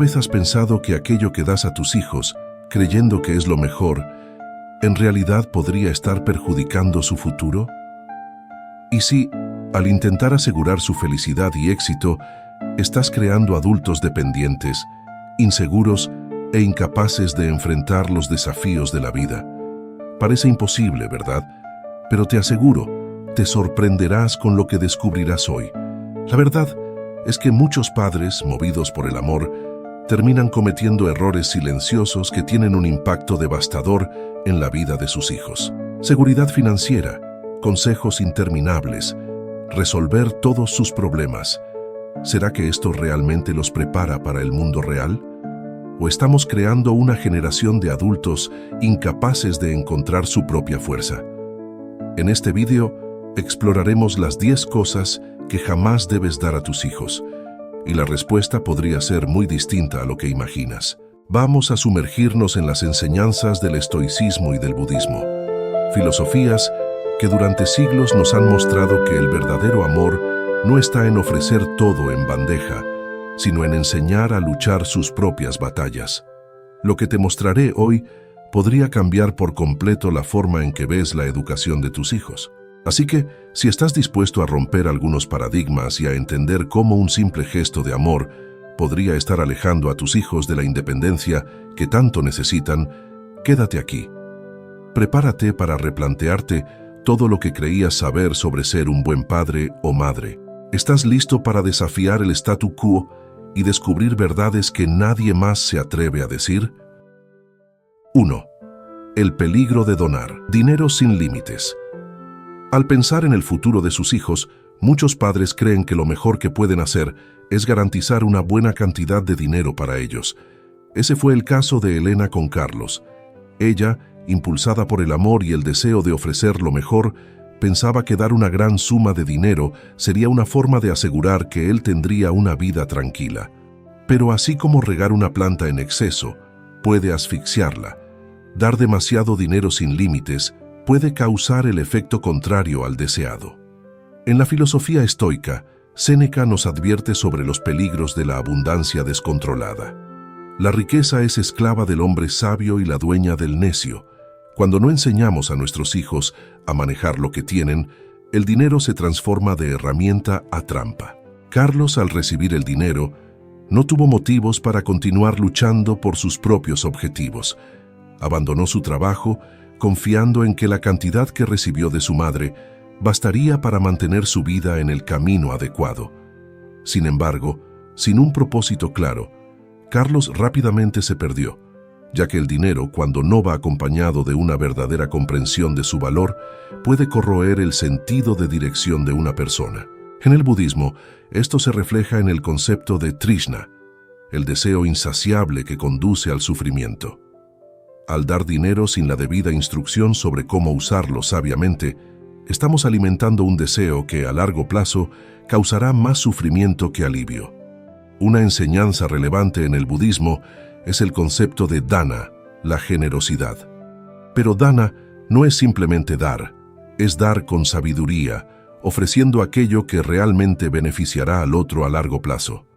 vez has pensado que aquello que das a tus hijos, creyendo que es lo mejor, en realidad podría estar perjudicando su futuro? Y si, al intentar asegurar su felicidad y éxito, estás creando adultos dependientes, inseguros e incapaces de enfrentar los desafíos de la vida. Parece imposible, ¿verdad? Pero te aseguro, te sorprenderás con lo que descubrirás hoy. La verdad es que muchos padres, movidos por el amor, terminan cometiendo errores silenciosos que tienen un impacto devastador en la vida de sus hijos. Seguridad financiera, consejos interminables, resolver todos sus problemas. ¿Será que esto realmente los prepara para el mundo real? ¿O estamos creando una generación de adultos incapaces de encontrar su propia fuerza? En este video exploraremos las 10 cosas que jamás debes dar a tus hijos, y la respuesta podría ser muy distinta a lo que imaginas. Vamos a sumergirnos en las enseñanzas del estoicismo y del budismo, filosofías que durante siglos nos han mostrado que el verdadero amor no está en ofrecer todo en bandeja, sino en enseñar a luchar sus propias batallas. Lo que te mostraré hoy podría cambiar por completo la forma en que ves la educación de tus hijos. Así que, si estás dispuesto a romper algunos paradigmas y a entender cómo un simple gesto de amor podría estar alejando a tus hijos de la independencia que tanto necesitan, quédate aquí. Prepárate para replantearte todo lo que creías saber sobre ser un buen padre o madre. ¿Estás listo para desafiar el statu quo y descubrir verdades que nadie más se atreve a decir? 1. El peligro de donar. Dinero sin límites. Al pensar en el futuro de sus hijos, muchos padres creen que lo mejor que pueden hacer es garantizar una buena cantidad de dinero para ellos. Ese fue el caso de Elena con Carlos. Ella, impulsada por el amor y el deseo de ofrecer lo mejor, pensaba que dar una gran suma de dinero sería una forma de asegurar que él tendría una vida tranquila. Pero así como regar una planta en exceso puede asfixiarla, dar demasiado dinero sin límites puede causar el efecto contrario al deseado. En la filosofía estoica, Séneca nos advierte sobre los peligros de la abundancia descontrolada. La riqueza es esclava del hombre sabio y la dueña del necio. Cuando no enseñamos a nuestros hijos a manejar lo que tienen, el dinero se transforma de herramienta a trampa. Carlos, al recibir el dinero, no tuvo motivos para continuar luchando por sus propios objetivos. Abandonó su trabajo, confiando en que la cantidad que recibió de su madre bastaría para mantener su vida en el camino adecuado. Sin embargo, sin un propósito claro, Carlos rápidamente se perdió, ya que el dinero, cuando no va acompañado de una verdadera comprensión de su valor, puede corroer el sentido de dirección de una persona. En el budismo, esto se refleja en el concepto de Trishna, el deseo insaciable que conduce al sufrimiento. Al dar dinero sin la debida instrucción sobre cómo usarlo sabiamente, estamos alimentando un deseo que a largo plazo causará más sufrimiento que alivio. Una enseñanza relevante en el budismo es el concepto de dana, la generosidad. Pero dana no es simplemente dar, es dar con sabiduría, ofreciendo aquello que realmente beneficiará al otro a largo plazo.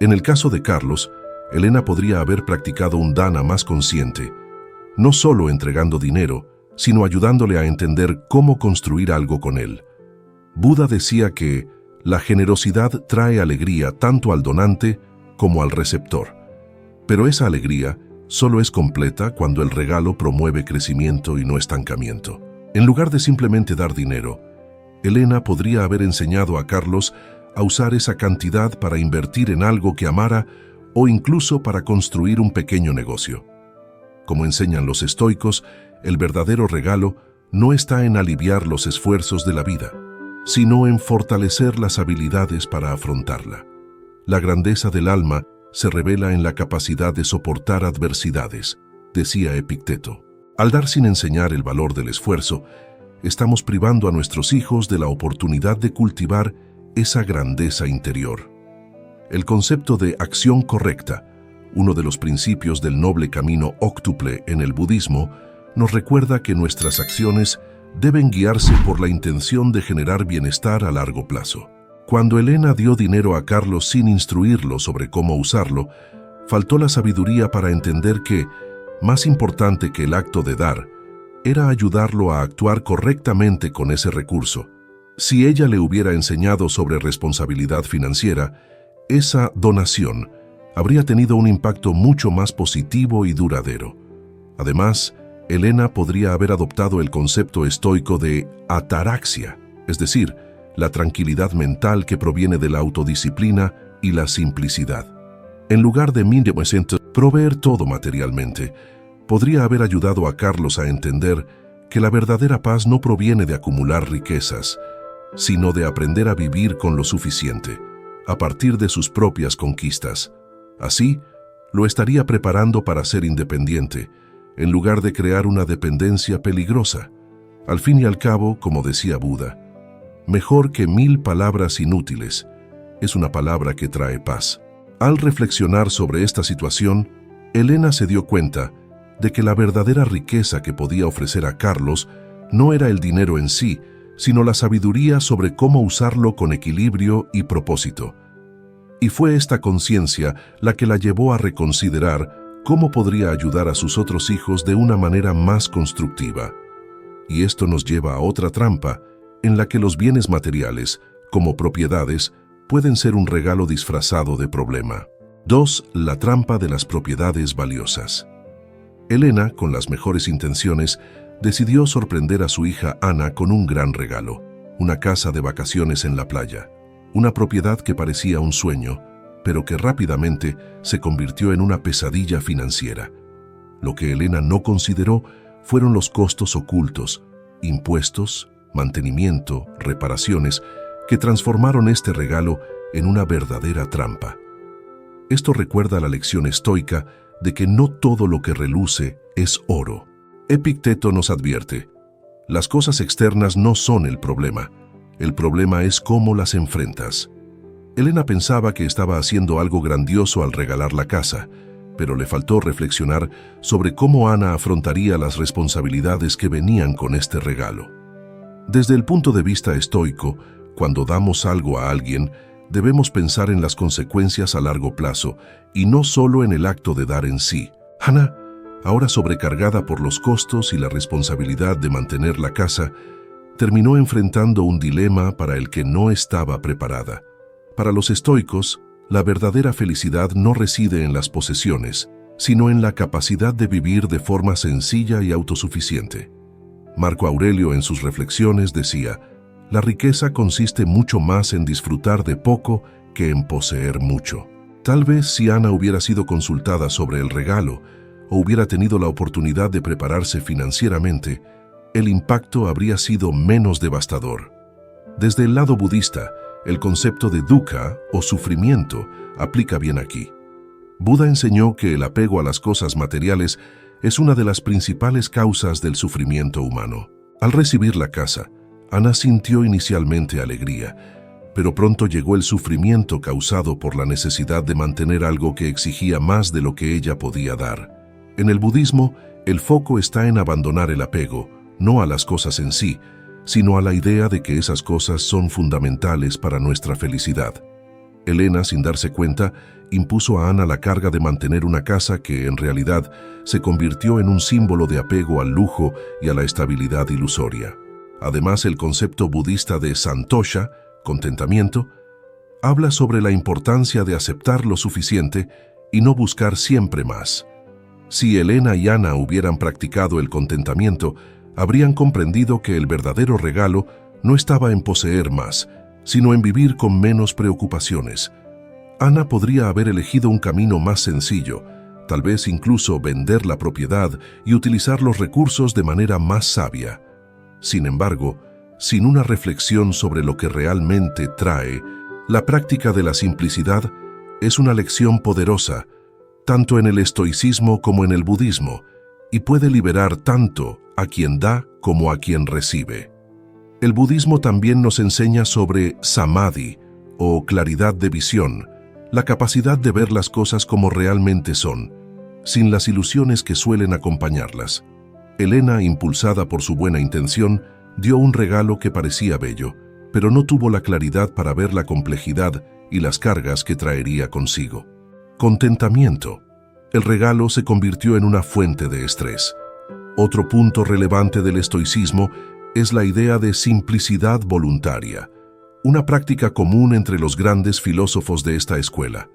En el caso de Carlos, Elena podría haber practicado un dana más consciente, no solo entregando dinero, sino ayudándole a entender cómo construir algo con él. Buda decía que la generosidad trae alegría tanto al donante como al receptor. Pero esa alegría solo es completa cuando el regalo promueve crecimiento y no estancamiento. En lugar de simplemente dar dinero, Elena podría haber enseñado a Carlos a usar esa cantidad para invertir en algo que amara o incluso para construir un pequeño negocio. Como enseñan los estoicos, el verdadero regalo no está en aliviar los esfuerzos de la vida, sino en fortalecer las habilidades para afrontarla. La grandeza del alma se revela en la capacidad de soportar adversidades, decía Epicteto. Al dar sin enseñar el valor del esfuerzo, estamos privando a nuestros hijos de la oportunidad de cultivar esa grandeza interior. El concepto de acción correcta, uno de los principios del noble camino óctuple en el budismo, nos recuerda que nuestras acciones deben guiarse por la intención de generar bienestar a largo plazo. Cuando Elena dio dinero a Carlos sin instruirlo sobre cómo usarlo, faltó la sabiduría para entender que, más importante que el acto de dar, era ayudarlo a actuar correctamente con ese recurso. Si ella le hubiera enseñado sobre responsabilidad financiera, esa donación habría tenido un impacto mucho más positivo y duradero. Además, Elena podría haber adoptado el concepto estoico de ataraxia, es decir, la tranquilidad mental que proviene de la autodisciplina y la simplicidad. En lugar de proveer todo materialmente, podría haber ayudado a Carlos a entender que la verdadera paz no proviene de acumular riquezas, sino de aprender a vivir con lo suficiente, a partir de sus propias conquistas. Así, lo estaría preparando para ser independiente, en lugar de crear una dependencia peligrosa. Al fin y al cabo, como decía Buda, mejor que 1000 palabras inútiles es una palabra que trae paz. Al reflexionar sobre esta situación, Elena se dio cuenta de que la verdadera riqueza que podía ofrecer a Carlos no era el dinero en sí, sino la sabiduría sobre cómo usarlo con equilibrio y propósito. Y fue esta conciencia la que la llevó a reconsiderar cómo podría ayudar a sus otros hijos de una manera más constructiva. Y esto nos lleva a otra trampa, en la que los bienes materiales, como propiedades, pueden ser un regalo disfrazado de problema. 2. La trampa de las propiedades valiosas. Elena, con las mejores intenciones, decidió sorprender a su hija Ana con un gran regalo, una casa de vacaciones en la playa, una propiedad que parecía un sueño, pero que rápidamente se convirtió en una pesadilla financiera. Lo que Elena no consideró fueron los costos ocultos, impuestos, mantenimiento, reparaciones, que transformaron este regalo en una verdadera trampa. Esto recuerda la lección estoica de que no todo lo que reluce es oro. Epicteto nos advierte: las cosas externas no son el problema es cómo las enfrentas. Elena pensaba que estaba haciendo algo grandioso al regalar la casa, pero le faltó reflexionar sobre cómo Ana afrontaría las responsabilidades que venían con este regalo. Desde el punto de vista estoico, cuando damos algo a alguien, debemos pensar en las consecuencias a largo plazo y no solo en el acto de dar en sí. Ana, ahora sobrecargada por los costos y la responsabilidad de mantener la casa, terminó enfrentando un dilema para el que no estaba preparada. Para los estoicos, la verdadera felicidad no reside en las posesiones, sino en la capacidad de vivir de forma sencilla y autosuficiente. Marco Aurelio, en sus reflexiones, decía: la riqueza consiste mucho más en disfrutar de poco que en poseer mucho. Tal vez si Ana hubiera sido consultada sobre el regalo o hubiera tenido la oportunidad de prepararse financieramente, el impacto habría sido menos devastador. Desde el lado budista, el concepto de dukkha o sufrimiento aplica bien aquí. Buda enseñó que el apego a las cosas materiales es una de las principales causas del sufrimiento humano. Al recibir la casa, Ana sintió inicialmente alegría, pero pronto llegó el sufrimiento causado por la necesidad de mantener algo que exigía más de lo que ella podía dar. En el budismo, el foco está en abandonar el apego, no a las cosas en sí, sino a la idea de que esas cosas son fundamentales para nuestra felicidad. Elena, sin darse cuenta, impuso a Ana la carga de mantener una casa que, en realidad, se convirtió en un símbolo de apego al lujo y a la estabilidad ilusoria. Además, el concepto budista de santosha, contentamiento, habla sobre la importancia de aceptar lo suficiente y no buscar siempre más. Si Elena y Ana hubieran practicado el contentamiento, habrían comprendido que el verdadero regalo no estaba en poseer más, sino en vivir con menos preocupaciones. Ana podría haber elegido un camino más sencillo, tal vez incluso vender la propiedad y utilizar los recursos de manera más sabia. Sin embargo, sin una reflexión sobre lo que realmente trae, la práctica de la simplicidad es una lección poderosa, tanto en el estoicismo como en el budismo, y puede liberar tanto a quien da como a quien recibe. El budismo también nos enseña sobre samadhi, o claridad de visión, la capacidad de ver las cosas como realmente son, sin las ilusiones que suelen acompañarlas. Elena, impulsada por su buena intención, dio un regalo que parecía bello, pero no tuvo la claridad para ver la complejidad y las cargas que traería consigo. Contentamiento. El regalo se convirtió en una fuente de estrés. Otro punto relevante del estoicismo es la idea de simplicidad voluntaria, una práctica común entre los grandes filósofos de esta escuela.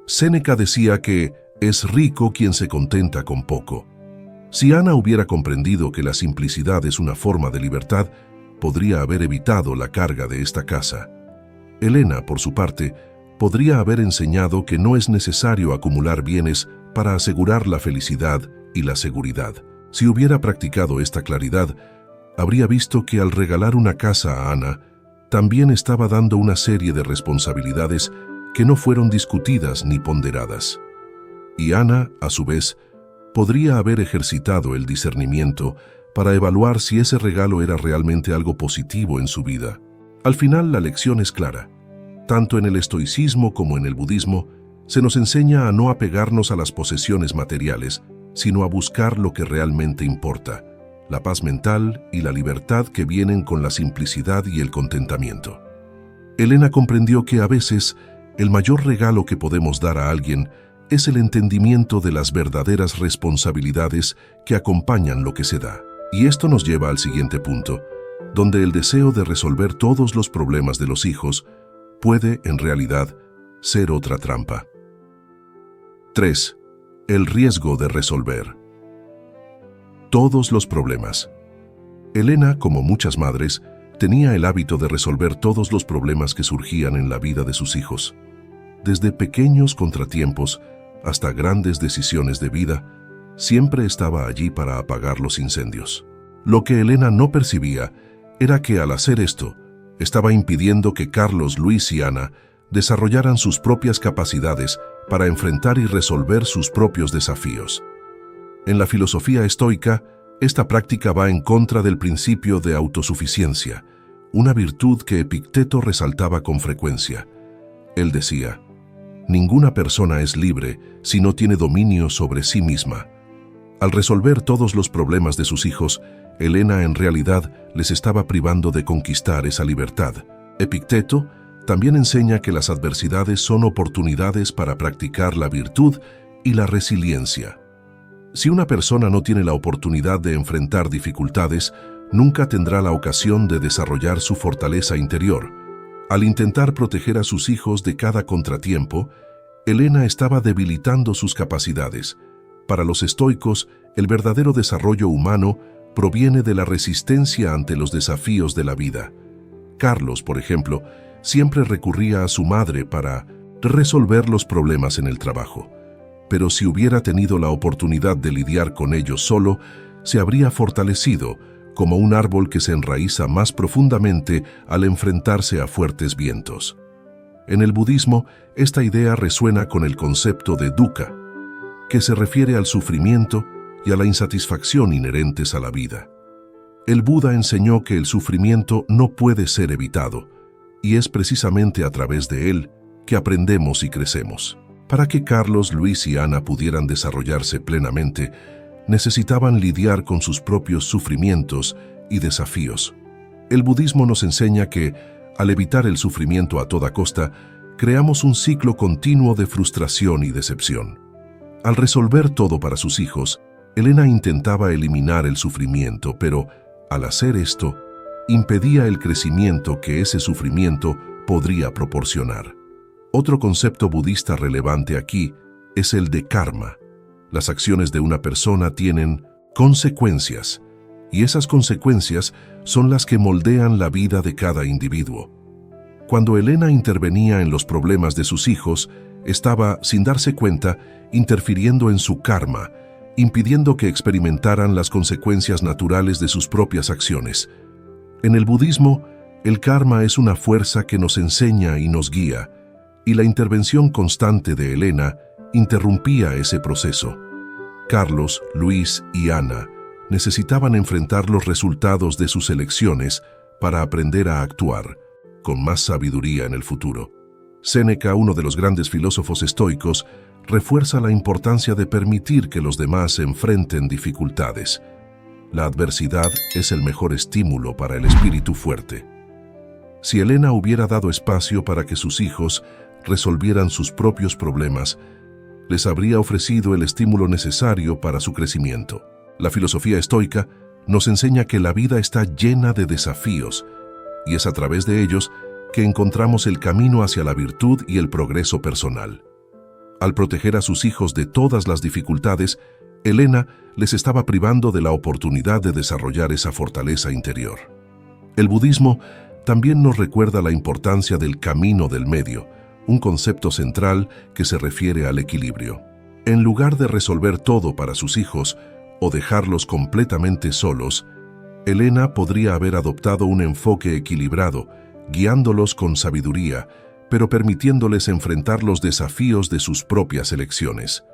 Séneca decía que es rico quien se contenta con poco. Si Ana hubiera comprendido que la simplicidad es una forma de libertad, podría haber evitado la carga de esta casa. Elena, por su parte, podría haber enseñado que no es necesario acumular bienes para asegurar la felicidad y la seguridad. Si hubiera practicado esta claridad, habría visto que al regalar una casa a Ana, también estaba dando una serie de responsabilidades que no fueron discutidas ni ponderadas. Y Ana, a su vez, podría haber ejercitado el discernimiento para evaluar si ese regalo era realmente algo positivo en su vida. Al final, la lección es clara. Tanto en el estoicismo como en el budismo, se nos enseña a no apegarnos a las posesiones materiales, sino a buscar lo que realmente importa, la paz mental y la libertad que vienen con la simplicidad y el contentamiento. Elena comprendió que a veces el mayor regalo que podemos dar a alguien es el entendimiento de las verdaderas responsabilidades que acompañan lo que se da. Y esto nos lleva al siguiente punto, donde el deseo de resolver todos los problemas de los hijos puede, en realidad, ser otra trampa. 3. El riesgo de resolver. Todos los problemas. Elena, como muchas madres, tenía el hábito de resolver todos los problemas que surgían en la vida de sus hijos. Desde pequeños contratiempos hasta grandes decisiones de vida, siempre estaba allí para apagar los incendios. Lo que Elena no percibía era que al hacer esto, estaba impidiendo que Carlos, Luis y Ana desarrollaran sus propias capacidades para enfrentar y resolver sus propios desafíos. En la filosofía estoica, esta práctica va en contra del principio de autosuficiencia, una virtud que Epicteto resaltaba con frecuencia. Él decía: ninguna persona es libre si no tiene dominio sobre sí misma. Al resolver todos los problemas de sus hijos, Elena en realidad les estaba privando de conquistar esa libertad. Epicteto también enseña que las adversidades son oportunidades para practicar la virtud y la resiliencia. Si una persona no tiene la oportunidad de enfrentar dificultades, nunca tendrá la ocasión de desarrollar su fortaleza interior. Al intentar proteger a sus hijos de cada contratiempo, Elena estaba debilitando sus capacidades. Para los estoicos, el verdadero desarrollo humano proviene de la resistencia ante los desafíos de la vida. Carlos, por ejemplo, siempre recurría a su madre para resolver los problemas en el trabajo. Pero si hubiera tenido la oportunidad de lidiar con ellos solo, se habría fortalecido como un árbol que se enraiza más profundamente al enfrentarse a fuertes vientos. En el budismo, esta idea resuena con el concepto de dukkha, que se refiere al sufrimiento y a la insatisfacción inherentes a la vida. El Buda enseñó que el sufrimiento no puede ser evitado, y es precisamente a través de él que aprendemos y crecemos. Para que Carlos, Luis y Ana pudieran desarrollarse plenamente, necesitaban lidiar con sus propios sufrimientos y desafíos. El budismo nos enseña que, al evitar el sufrimiento a toda costa, creamos un ciclo continuo de frustración y decepción. Al resolver todo para sus hijos, Elena intentaba eliminar el sufrimiento, pero, al hacer esto, impedía el crecimiento que ese sufrimiento podría proporcionar. Otro concepto budista relevante aquí es el de karma. Las acciones de una persona tienen consecuencias, y esas consecuencias son las que moldean la vida de cada individuo. Cuando Elena intervenía en los problemas de sus hijos, estaba, sin darse cuenta, interfiriendo en su karma, impidiendo que experimentaran las consecuencias naturales de sus propias acciones. En el budismo, el karma es una fuerza que nos enseña y nos guía, y la intervención constante de Elena interrumpía ese proceso. Carlos, Luis y Ana necesitaban enfrentar los resultados de sus elecciones para aprender a actuar con más sabiduría en el futuro. Séneca, uno de los grandes filósofos estoicos, refuerza la importancia de permitir que los demás enfrenten dificultades. La adversidad es el mejor estímulo para el espíritu fuerte. Si Elena hubiera dado espacio para que sus hijos resolvieran sus propios problemas, les habría ofrecido el estímulo necesario para su crecimiento. La filosofía estoica nos enseña que la vida está llena de desafíos y es a través de ellos que encontramos el camino hacia la virtud y el progreso personal. Al proteger a sus hijos de todas las dificultades, Elena les estaba privando de la oportunidad de desarrollar esa fortaleza interior. El budismo también nos recuerda la importancia del camino del medio, un concepto central que se refiere al equilibrio. En lugar de resolver todo para sus hijos o dejarlos completamente solos, Elena podría haber adoptado un enfoque equilibrado, guiándolos con sabiduría, pero permitiéndoles enfrentar los desafíos de sus propias elecciones.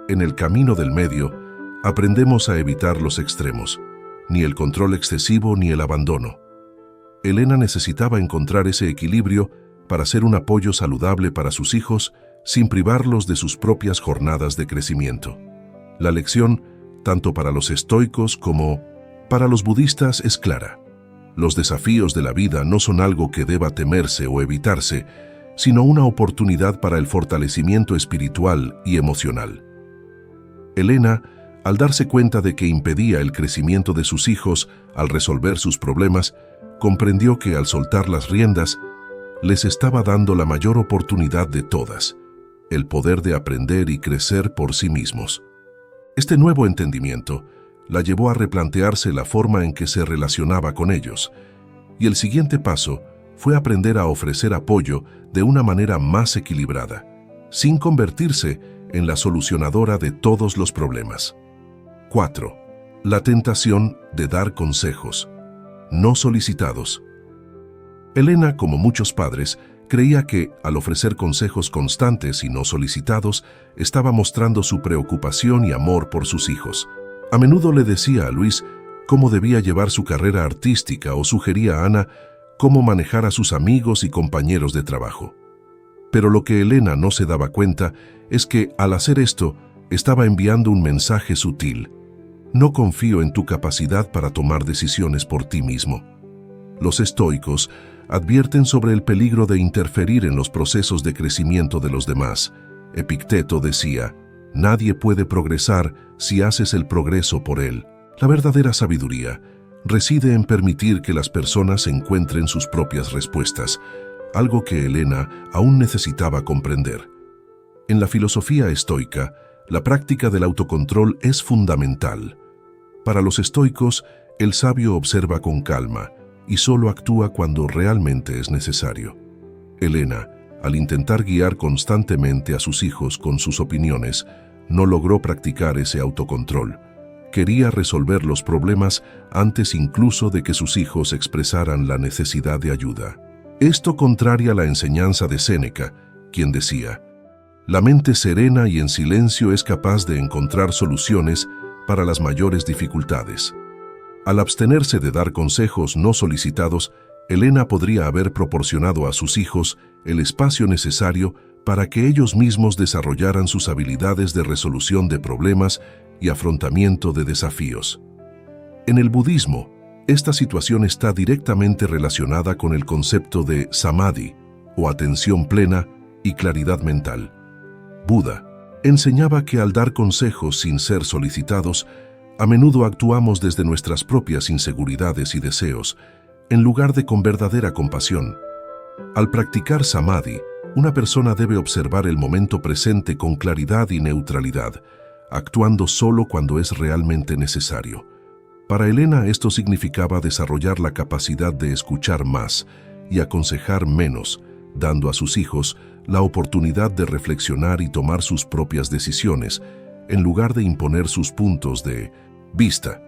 En el camino del medio, aprendemos a evitar los extremos, ni el control excesivo ni el abandono. Elena necesitaba encontrar ese equilibrio para ser un apoyo saludable para sus hijos sin privarlos de sus propias jornadas de crecimiento. La lección, tanto para los estoicos como para los budistas, es clara. Los desafíos de la vida no son algo que deba temerse o evitarse, sino una oportunidad para el fortalecimiento espiritual y emocional. Elena, al darse cuenta de que impedía el crecimiento de sus hijos al resolver sus problemas, comprendió que al soltar las riendas, les estaba dando la mayor oportunidad de todas, el poder de aprender y crecer por sí mismos. Este nuevo entendimiento la llevó a replantearse la forma en que se relacionaba con ellos, y el siguiente paso fue aprender a ofrecer apoyo de una manera más equilibrada, sin convertirse en la solucionadora de todos los problemas. 4. La tentación de dar consejos no solicitados. Elena, como muchos padres, creía que, al ofrecer consejos constantes y no solicitados, estaba mostrando su preocupación y amor por sus hijos. A menudo le decía a Luis cómo debía llevar su carrera artística o sugería a Ana cómo manejar a sus amigos y compañeros de trabajo. Pero lo que Elena no se daba cuenta es que, al hacer esto, estaba enviando un mensaje sutil. No confío en tu capacidad para tomar decisiones por ti mismo. Los estoicos advierten sobre el peligro de interferir en los procesos de crecimiento de los demás. Epicteto decía, nadie puede progresar si haces el progreso por él. La verdadera sabiduría reside en permitir que las personas encuentren sus propias respuestas, algo que Elena aún necesitaba comprender. En la filosofía estoica, la práctica del autocontrol es fundamental. Para los estoicos, el sabio observa con calma y solo actúa cuando realmente es necesario. Elena, al intentar guiar constantemente a sus hijos con sus opiniones, no logró practicar ese autocontrol. Quería resolver los problemas antes incluso de que sus hijos expresaran la necesidad de ayuda. Esto contraria la enseñanza de Séneca, quien decía, la mente serena y en silencio es capaz de encontrar soluciones para las mayores dificultades. Al abstenerse de dar consejos no solicitados, Elena podría haber proporcionado a sus hijos el espacio necesario para que ellos mismos desarrollaran sus habilidades de resolución de problemas y afrontamiento de desafíos. En el budismo, esta situación está directamente relacionada con el concepto de samadhi, o atención plena y claridad mental. Buda enseñaba que al dar consejos sin ser solicitados, a menudo actuamos desde nuestras propias inseguridades y deseos, en lugar de con verdadera compasión. Al practicar samadhi, una persona debe observar el momento presente con claridad y neutralidad, actuando solo cuando es realmente necesario. Para Elena esto significaba desarrollar la capacidad de escuchar más y aconsejar menos, dando a sus hijos la oportunidad de reflexionar y tomar sus propias decisiones, en lugar de imponer sus puntos de vista.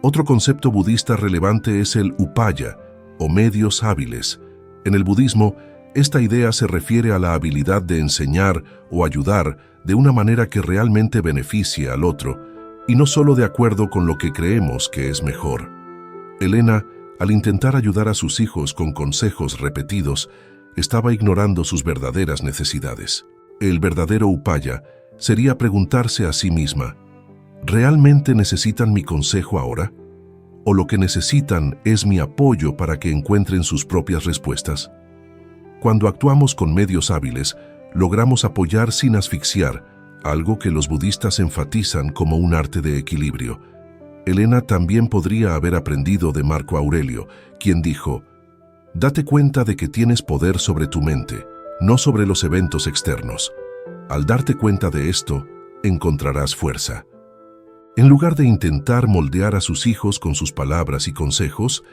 Otro concepto budista relevante es el upaya, o medios hábiles. En el budismo, esta idea se refiere a la habilidad de enseñar o ayudar de una manera que realmente beneficie al otro, y no solo de acuerdo con lo que creemos que es mejor. Elena, al intentar ayudar a sus hijos con consejos repetidos, estaba ignorando sus verdaderas necesidades. El verdadero upaya sería preguntarse a sí misma, ¿realmente necesitan mi consejo ahora? ¿O lo que necesitan es mi apoyo para que encuentren sus propias respuestas? Cuando actuamos con medios hábiles, logramos apoyar sin asfixiar, algo que los budistas enfatizan como un arte de equilibrio. Elena también podría haber aprendido de Marco Aurelio, quien dijo: «Date cuenta de que tienes poder sobre tu mente, no sobre los eventos externos. Al darte cuenta de esto, encontrarás fuerza». En lugar de intentar moldear a sus hijos con sus palabras y consejos,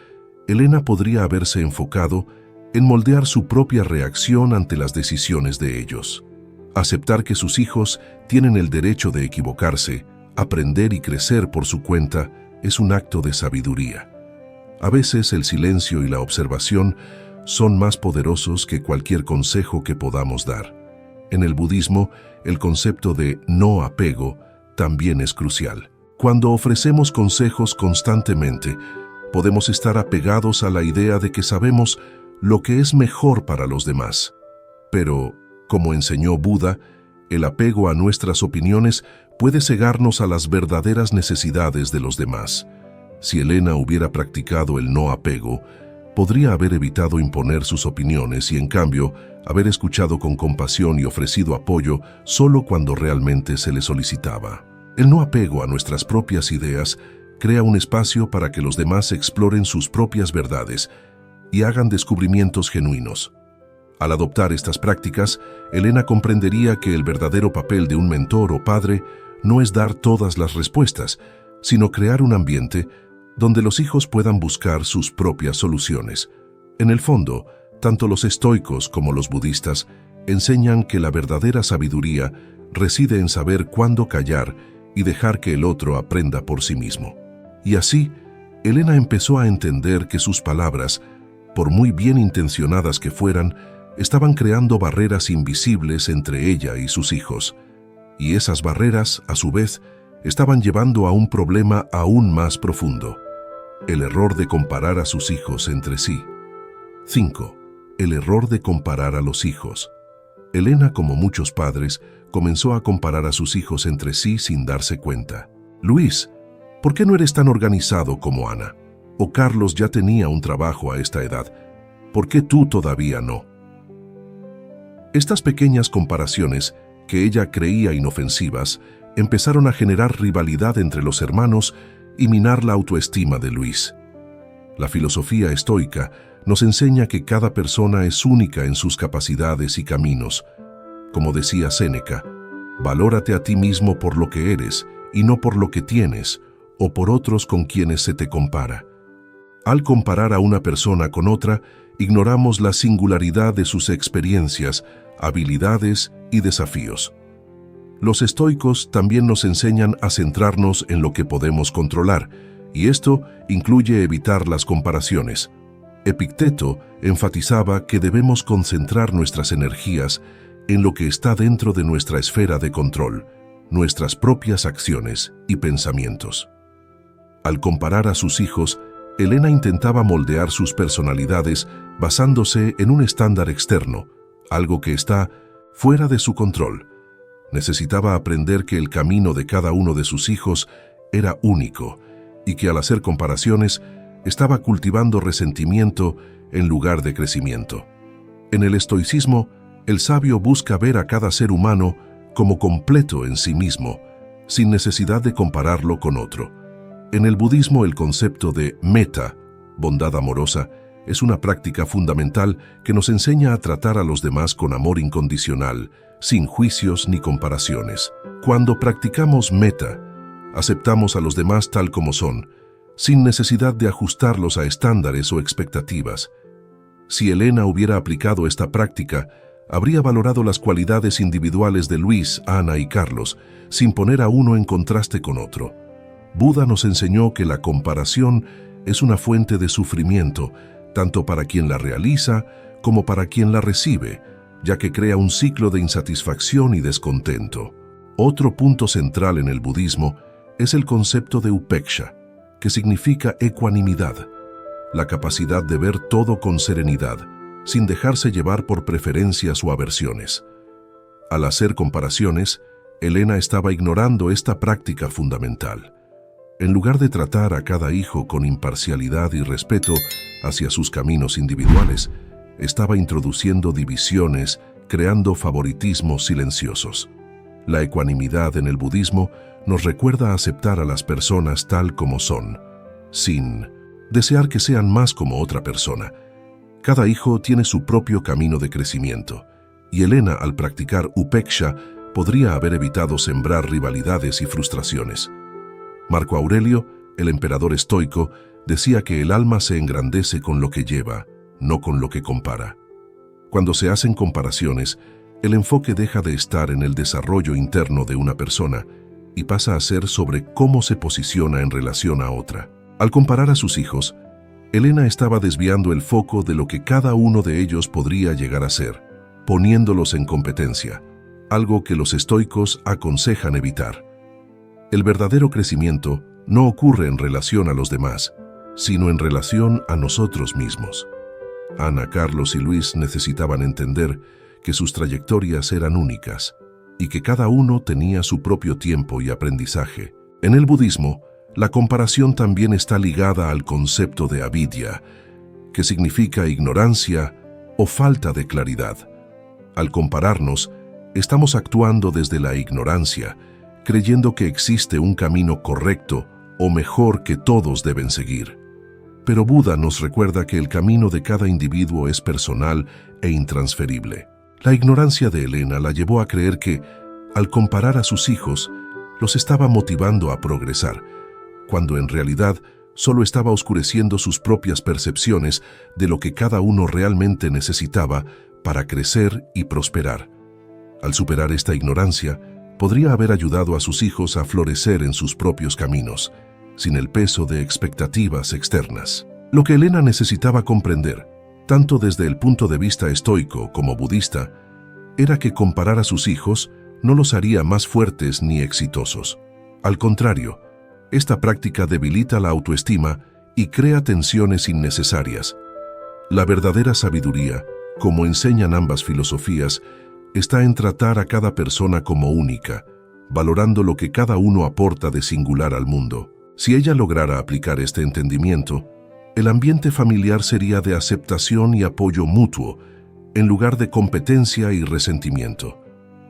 Elena podría haberse enfocado en moldear su propia reacción ante las decisiones de ellos. Aceptar que sus hijos tienen el derecho de equivocarse, aprender y crecer por su cuenta es un acto de sabiduría. A veces el silencio y la observación son más poderosos que cualquier consejo que podamos dar. En el budismo, el concepto de no apego también es crucial. Cuando ofrecemos consejos constantemente, podemos estar apegados a la idea de que sabemos lo que es mejor para los demás. Pero, como enseñó Buda, el apego a nuestras opiniones puede cegarnos a las verdaderas necesidades de los demás. Si Elena hubiera practicado el no apego, podría haber evitado imponer sus opiniones y, en cambio, haber escuchado con compasión y ofrecido apoyo solo cuando realmente se le solicitaba. El no apego a nuestras propias ideas crea un espacio para que los demás exploren sus propias verdades y hagan descubrimientos genuinos. Al adoptar estas prácticas, Elena comprendería que el verdadero papel de un mentor o padre no es dar todas las respuestas, sino crear un ambiente donde los hijos puedan buscar sus propias soluciones. En el fondo, tanto los estoicos como los budistas enseñan que la verdadera sabiduría reside en saber cuándo callar y dejar que el otro aprenda por sí mismo. Y así, Elena empezó a entender que sus palabras, por muy bien intencionadas que fueran, estaban creando barreras invisibles entre ella y sus hijos. Y esas barreras, a su vez, estaban llevando a un problema aún más profundo: el error de comparar a sus hijos entre sí. 5. El error de comparar a los hijos. Elena, como muchos padres, comenzó a comparar a sus hijos entre sí sin darse cuenta. «Luis, ¿por qué no eres tan organizado como Ana? O Carlos ya tenía un trabajo a esta edad. ¿Por qué tú todavía no?». Estas pequeñas comparaciones, que ella creía inofensivas, empezaron a generar rivalidad entre los hermanos y minar la autoestima de Luis. La filosofía estoica nos enseña que cada persona es única en sus capacidades y caminos. Como decía Séneca, valórate a ti mismo por lo que eres y no por lo que tienes o por otros con quienes se te compara. Al comparar a una persona con otra, ignoramos la singularidad de sus experiencias, habilidades y desafíos. Los estoicos también nos enseñan a centrarnos en lo que podemos controlar, y esto incluye evitar las comparaciones. Epicteto enfatizaba que debemos concentrar nuestras energías en lo que está dentro de nuestra esfera de control, nuestras propias acciones y pensamientos. Al comparar a sus hijos, Elena intentaba moldear sus personalidades basándose en un estándar externo, algo que está fuera de su control. Necesitaba aprender que el camino de cada uno de sus hijos era único y que al hacer comparaciones estaba cultivando resentimiento en lugar de crecimiento. En el estoicismo, el sabio busca ver a cada ser humano como completo en sí mismo, sin necesidad de compararlo con otro. En el budismo, el concepto de metta, bondad amorosa, es una práctica fundamental que nos enseña a tratar a los demás con amor incondicional, sin juicios ni comparaciones. Cuando practicamos metta, aceptamos a los demás tal como son, sin necesidad de ajustarlos a estándares o expectativas. Si Elena hubiera aplicado esta práctica, habría valorado las cualidades individuales de Luis, Ana y Carlos, sin poner a uno en contraste con otro. Buda nos enseñó que la comparación es una fuente de sufrimiento, tanto para quien la realiza como para quien la recibe, ya que crea un ciclo de insatisfacción y descontento. Otro punto central en el budismo es el concepto de upeksha, que significa ecuanimidad, la capacidad de ver todo con serenidad, sin dejarse llevar por preferencias o aversiones. Al hacer comparaciones, Elena estaba ignorando esta práctica fundamental. En lugar de tratar a cada hijo con imparcialidad y respeto hacia sus caminos individuales, estaba introduciendo divisiones, creando favoritismos silenciosos. La ecuanimidad en el budismo nos recuerda aceptar a las personas tal como son, sin desear que sean más como otra persona. Cada hijo tiene su propio camino de crecimiento, y Elena, al practicar upeksha, podría haber evitado sembrar rivalidades y frustraciones. Marco Aurelio, el emperador estoico, decía que el alma se engrandece con lo que lleva, no con lo que compara. Cuando se hacen comparaciones, el enfoque deja de estar en el desarrollo interno de una persona y pasa a ser sobre cómo se posiciona en relación a otra. Al comparar a sus hijos, Elena estaba desviando el foco de lo que cada uno de ellos podría llegar a ser, poniéndolos en competencia, algo que los estoicos aconsejan evitar. El verdadero crecimiento no ocurre en relación a los demás, sino en relación a nosotros mismos. Ana, Carlos y Luis necesitaban entender que sus trayectorias eran únicas y que cada uno tenía su propio tiempo y aprendizaje. En el budismo, la comparación también está ligada al concepto de avidya, que significa ignorancia o falta de claridad. Al compararnos, estamos actuando desde la ignorancia, creyendo que existe un camino correcto o mejor que todos deben seguir. Pero Buda nos recuerda que el camino de cada individuo es personal e intransferible. La ignorancia de Elena la llevó a creer que, al comparar a sus hijos, los estaba motivando a progresar, cuando en realidad solo estaba oscureciendo sus propias percepciones de lo que cada uno realmente necesitaba para crecer y prosperar. Al superar esta ignorancia, podría haber ayudado a sus hijos a florecer en sus propios caminos, sin el peso de expectativas externas. Lo que Elena necesitaba comprender, tanto desde el punto de vista estoico como budista, era que comparar a sus hijos no los haría más fuertes ni exitosos. Al contrario, esta práctica debilita la autoestima y crea tensiones innecesarias. La verdadera sabiduría, como enseñan ambas filosofías, está en tratar a cada persona como única, valorando lo que cada uno aporta de singular al mundo. Si ella lograra aplicar este entendimiento, el ambiente familiar sería de aceptación y apoyo mutuo, en lugar de competencia y resentimiento.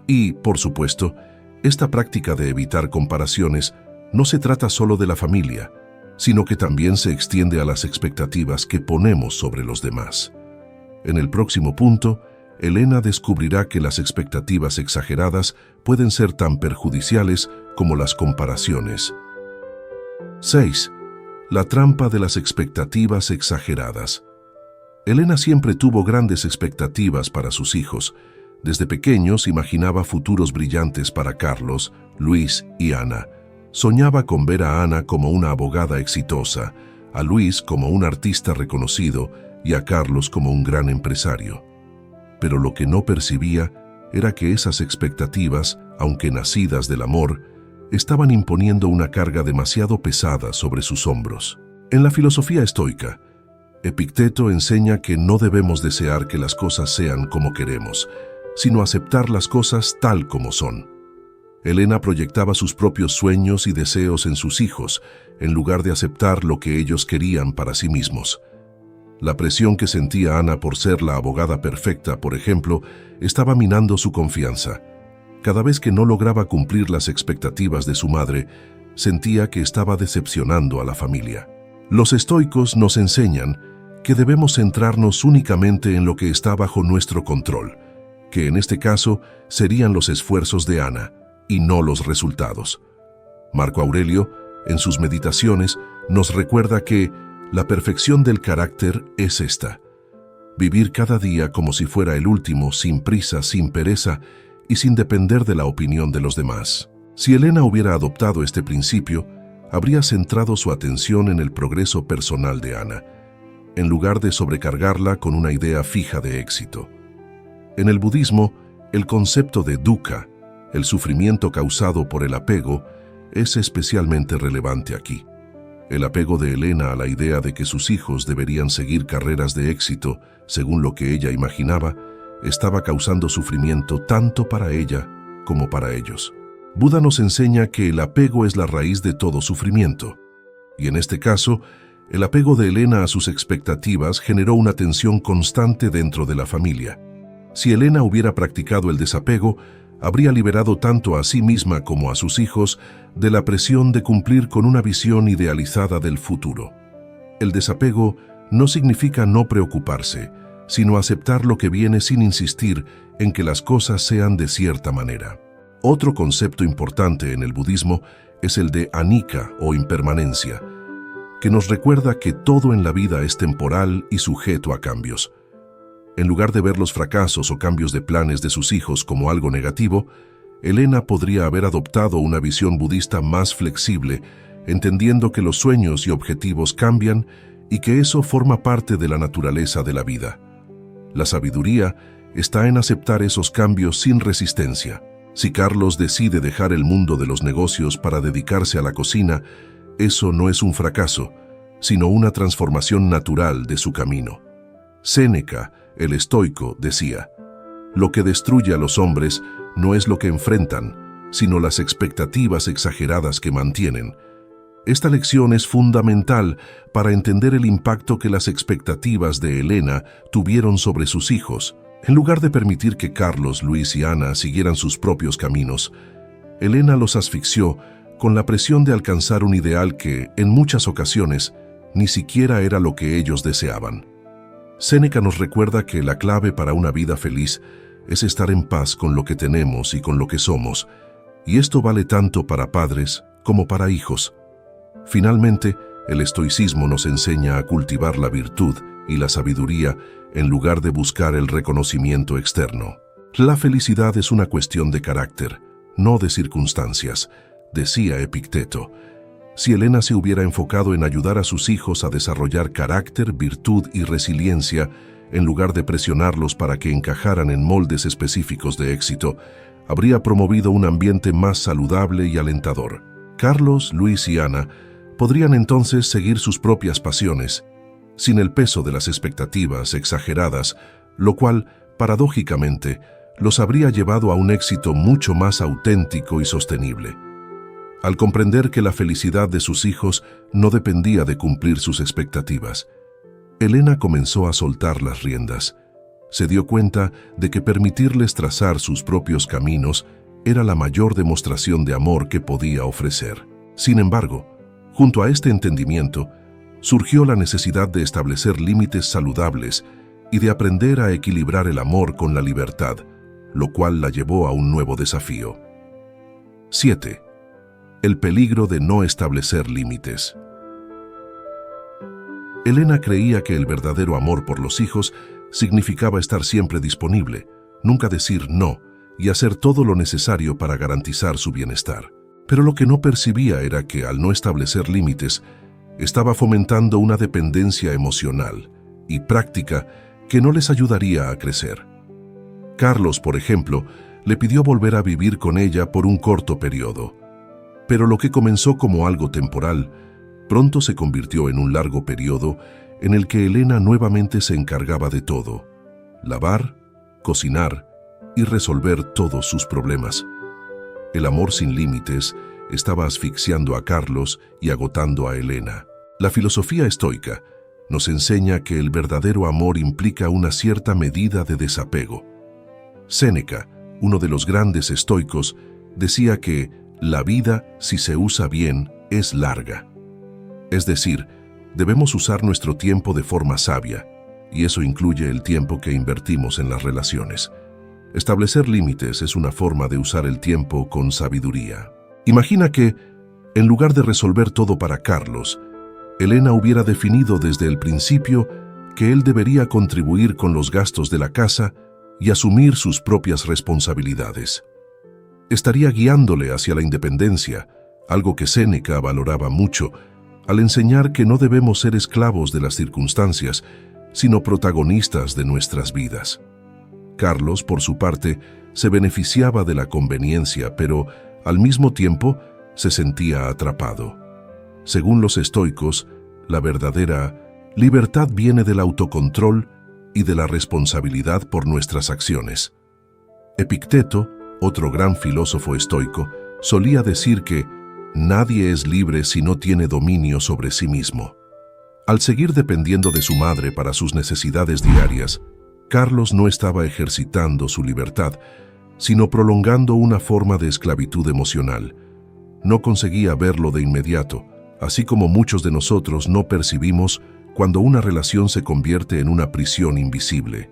Y, por supuesto, esta práctica de evitar comparaciones no se trata solo de la familia, sino que también se extiende a las expectativas que ponemos sobre los demás. En el próximo punto, Elena descubrirá que las expectativas exageradas pueden ser tan perjudiciales como las comparaciones. 6. La trampa de las expectativas exageradas. Elena siempre tuvo grandes expectativas para sus hijos. Desde pequeños imaginaba futuros brillantes para Carlos, Luis y Ana. Soñaba con ver a Ana como una abogada exitosa, a Luis como un artista reconocido y a Carlos como un gran empresario. Pero lo que no percibía era que esas expectativas, aunque nacidas del amor, estaban imponiendo una carga demasiado pesada sobre sus hombros. En la filosofía estoica, Epicteto enseña que no debemos desear que las cosas sean como queremos, sino aceptar las cosas tal como son. Elena proyectaba sus propios sueños y deseos en sus hijos, en lugar de aceptar lo que ellos querían para sí mismos. La presión que sentía Ana por ser la abogada perfecta, por ejemplo, estaba minando su confianza. Cada vez que no lograba cumplir las expectativas de su madre, sentía que estaba decepcionando a la familia. Los estoicos nos enseñan que debemos centrarnos únicamente en lo que está bajo nuestro control, que en este caso serían los esfuerzos de Ana, y no los resultados. Marco Aurelio, en sus meditaciones, nos recuerda que la perfección del carácter es esta: vivir cada día como si fuera el último, sin prisa, sin pereza y sin depender de la opinión de los demás. Si Elena hubiera adoptado este principio, habría centrado su atención en el progreso personal de Ana, en lugar de sobrecargarla con una idea fija de éxito. En el budismo, el concepto de dukkha, el sufrimiento causado por el apego, es especialmente relevante aquí. El apego de Elena a la idea de que sus hijos deberían seguir carreras de éxito, según lo que ella imaginaba, estaba causando sufrimiento tanto para ella como para ellos. Buda nos enseña que el apego es la raíz de todo sufrimiento, y en este caso, el apego de Elena a sus expectativas generó una tensión constante dentro de la familia. Si Elena hubiera practicado el desapego, habría liberado tanto a sí misma como a sus hijos de la presión de cumplir con una visión idealizada del futuro. El desapego no significa no preocuparse, sino aceptar lo que viene sin insistir en que las cosas sean de cierta manera. Otro concepto importante en el budismo es el de anicca o impermanencia, que nos recuerda que todo en la vida es temporal y sujeto a cambios. En lugar de ver los fracasos o cambios de planes de sus hijos como algo negativo, Elena podría haber adoptado una visión budista más flexible, entendiendo que los sueños y objetivos cambian y que eso forma parte de la naturaleza de la vida. La sabiduría está en aceptar esos cambios sin resistencia. Si Carlos decide dejar el mundo de los negocios para dedicarse a la cocina, eso no es un fracaso, sino una transformación natural de su camino. Séneca, el estoico, decía: «Lo que destruye a los hombres no es lo que enfrentan, sino las expectativas exageradas que mantienen». Esta lección es fundamental para entender el impacto que las expectativas de Elena tuvieron sobre sus hijos. En lugar de permitir que Carlos, Luis y Ana siguieran sus propios caminos, Elena los asfixió con la presión de alcanzar un ideal que, en muchas ocasiones, ni siquiera era lo que ellos deseaban. Séneca nos recuerda que la clave para una vida feliz es estar en paz con lo que tenemos y con lo que somos, y esto vale tanto para padres como para hijos. Finalmente, el estoicismo nos enseña a cultivar la virtud y la sabiduría en lugar de buscar el reconocimiento externo. La felicidad es una cuestión de carácter, no de circunstancias, decía Epicteto. Si Elena se hubiera enfocado en ayudar a sus hijos a desarrollar carácter, virtud y resiliencia, en lugar de presionarlos para que encajaran en moldes específicos de éxito, habría promovido un ambiente más saludable y alentador. Carlos, Luis y Ana podrían entonces seguir sus propias pasiones, sin el peso de las expectativas exageradas, lo cual, paradójicamente, los habría llevado a un éxito mucho más auténtico y sostenible. Al comprender que la felicidad de sus hijos no dependía de cumplir sus expectativas, Elena comenzó a soltar las riendas. Se dio cuenta de que permitirles trazar sus propios caminos era la mayor demostración de amor que podía ofrecer. Sin embargo, junto a este entendimiento, surgió la necesidad de establecer límites saludables y de aprender a equilibrar el amor con la libertad, lo cual la llevó a un nuevo desafío. 7. El peligro de no establecer límites. Elena creía que el verdadero amor por los hijos significaba estar siempre disponible, nunca decir no y hacer todo lo necesario para garantizar su bienestar. Pero lo que no percibía era que, al no establecer límites, estaba fomentando una dependencia emocional y práctica que no les ayudaría a crecer. Carlos, por ejemplo, le pidió volver a vivir con ella por un corto periodo. Pero lo que comenzó como algo temporal, pronto se convirtió en un largo periodo en el que Elena nuevamente se encargaba de todo: lavar, cocinar y resolver todos sus problemas. El amor sin límites estaba asfixiando a Carlos y agotando a Elena. La filosofía estoica nos enseña que el verdadero amor implica una cierta medida de desapego. Séneca, uno de los grandes estoicos, decía que la vida, si se usa bien, es larga. Es decir, debemos usar nuestro tiempo de forma sabia, y eso incluye el tiempo que invertimos en las relaciones. Establecer límites es una forma de usar el tiempo con sabiduría. Imagina que, en lugar de resolver todo para Carlos, Elena hubiera definido desde el principio que él debería contribuir con los gastos de la casa y asumir sus propias responsabilidades. Estaría guiándole hacia la independencia, algo que Séneca valoraba mucho, al enseñar que no debemos ser esclavos de las circunstancias, sino protagonistas de nuestras vidas. Carlos, por su parte, se beneficiaba de la conveniencia, pero, al mismo tiempo, se sentía atrapado. Según los estoicos, la verdadera libertad viene del autocontrol y de la responsabilidad por nuestras acciones. Epicteto, otro gran filósofo estoico, solía decir que nadie es libre si no tiene dominio sobre sí mismo. Al seguir dependiendo de su madre para sus necesidades diarias, Carlos no estaba ejercitando su libertad, sino prolongando una forma de esclavitud emocional. No conseguía verlo de inmediato, así como muchos de nosotros no percibimos cuando una relación se convierte en una prisión invisible.